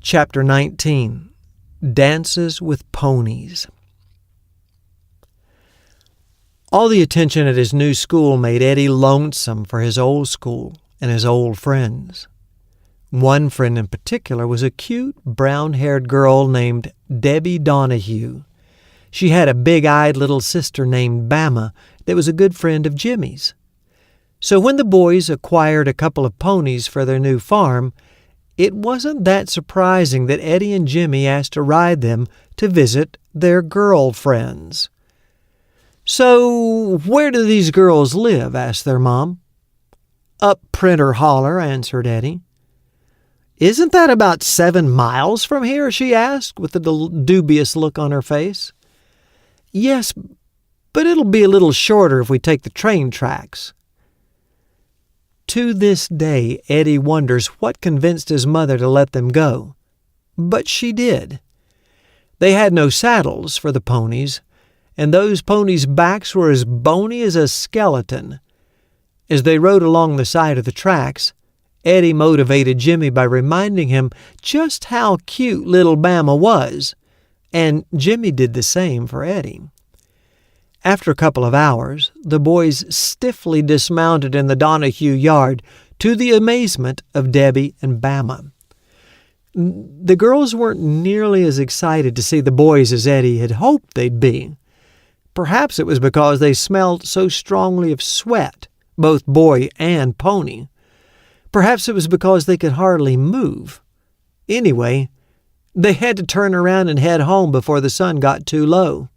Chapter 19. Dances with Ponies. All the attention at his new school made Eddie lonesome for his old school and his old friends. One friend in particular was a cute, brown-haired girl named Debbie Donahue. She had a big-eyed little sister named Bama that was a good friend of Jimmy's. So when the boys acquired a couple of ponies for their new farm, it wasn't that surprising that Eddie and Jimmy asked to ride them to visit their girlfriends. "So, where do these girls live?" asked their mom. "Up Printer Holler," answered Eddie. "Isn't that about 7 miles from here?" she asked, with a dubious look on her face. "Yes, but it'll be a little shorter if we take the train tracks." To this day, Eddie wonders what convinced his mother to let them go. But she did. They had no saddles for the ponies, and those ponies' backs were as bony as a skeleton. As they rode along the side of the tracks, Eddie motivated Jimmy by reminding him just how cute little Bama was, and Jimmy did the same for Eddie. After a couple of hours, the boys stiffly dismounted in the Donahue yard to the amazement of Debbie and Bama. The girls weren't nearly as excited to see the boys as Eddie had hoped they'd be. Perhaps it was because they smelled so strongly of sweat, both boy and pony. Perhaps it was because they could hardly move. Anyway, they had to turn around and head home before the sun got too low.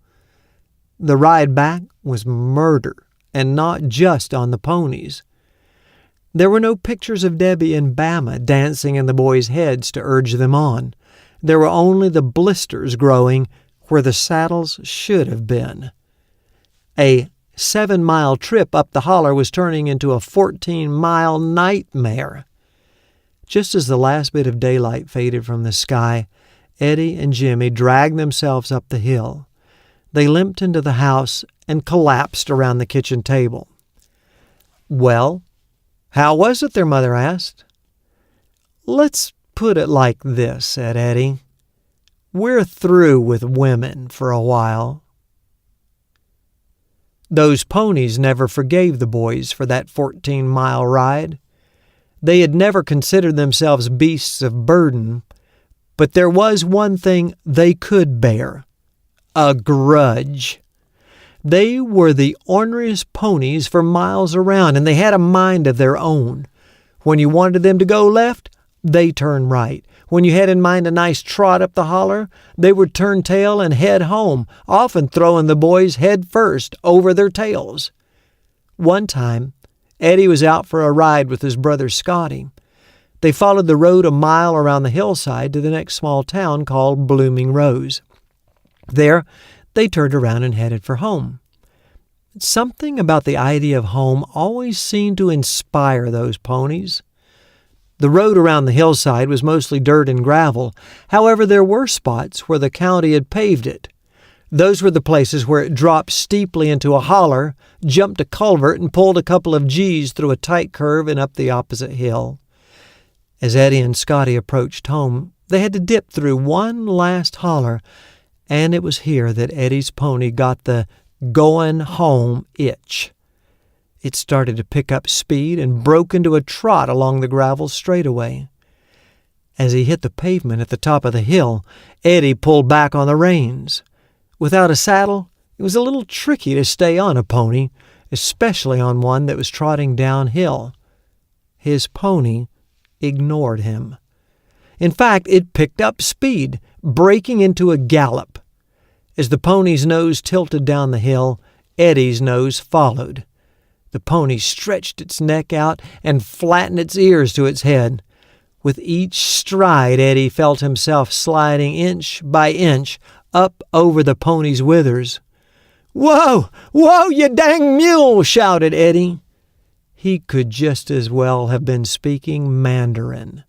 The ride back was murder, and not just on the ponies. There were no pictures of Debbie and Bama dancing in the boys' heads to urge them on. There were only the blisters growing where the saddles should have been. A 7-mile trip up the holler was turning into a 14-mile nightmare. Just as the last bit of daylight faded from the sky, Eddie and Jimmy dragged themselves up the hill. They limped into the house and collapsed around the kitchen table. "Well, how was it?" their mother asked. "Let's put it like this," said Eddie. "We're through with women for a while." Those ponies never forgave the boys for that 14-mile ride. They had never considered themselves beasts of burden, but there was one thing they could bear: a grudge. They were the orneriest ponies for miles around, and they had a mind of their own. When you wanted them to go left, they turned right. When you had in mind a nice trot up the holler, they would turn tail and head home, often throwing the boys head first over their tails. One time, Eddie was out for a ride with his brother Scotty. They followed the road a mile around the hillside to the next small town called Blooming Rose. There, they turned around and headed for home. Something about the idea of home always seemed to inspire those ponies. The road around the hillside was mostly dirt and gravel. However, there were spots where the county had paved it. Those were the places where it dropped steeply into a holler, jumped a culvert, and pulled a couple of G's through a tight curve and up the opposite hill. As Eddie and Scotty approached home, they had to dip through one last holler, and it was here that Eddie's pony got the going home itch. It started to pick up speed and broke into a trot along the gravel straightaway. As he hit the pavement at the top of the hill, Eddie pulled back on the reins. Without a saddle, it was a little tricky to stay on a pony, especially on one that was trotting downhill. His pony ignored him. In fact, it picked up speed, breaking into a gallop. As the pony's nose tilted down the hill, Eddie's nose followed. The pony stretched its neck out and flattened its ears to its head. With each stride, Eddie felt himself sliding inch by inch up over the pony's withers. "Whoa! Whoa, you dang mule!" shouted Eddie. He could just as well have been speaking Mandarin.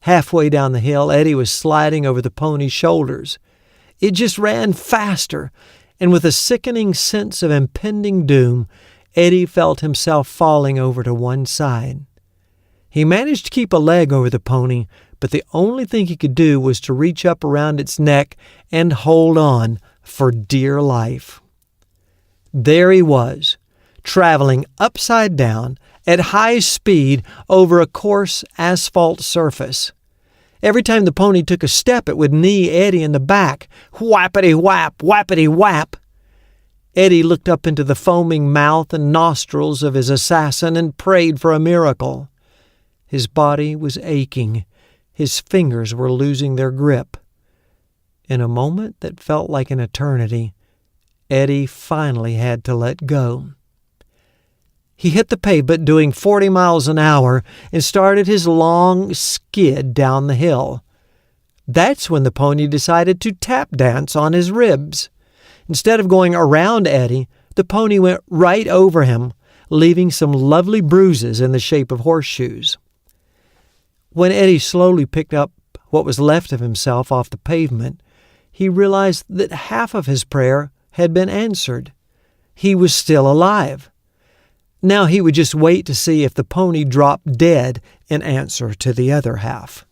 Halfway down the hill, Eddie was sliding over the pony's shoulders. It just ran faster, and with a sickening sense of impending doom, Eddie felt himself falling over to one side. He managed to keep a leg over the pony, but the only thing he could do was to reach up around its neck and hold on for dear life. There he was, traveling upside down at high speed over a coarse asphalt surface. Every time the pony took a step, it would knee Eddie in the back. Whappity-whap, whappity-whap. Eddie looked up into the foaming mouth and nostrils of his assassin and prayed for a miracle. His body was aching. His fingers were losing their grip. In a moment that felt like an eternity, Eddie finally had to let go. He hit the pavement doing 40 miles an hour and started his long skid down the hill. That's when the pony decided to tap dance on his ribs. Instead of going around Eddie, the pony went right over him, leaving some lovely bruises in the shape of horseshoes. When Eddie slowly picked up what was left of himself off the pavement, he realized that half of his prayer had been answered. He was still alive. Now he would just wait to see if the pony dropped dead in answer to the other half.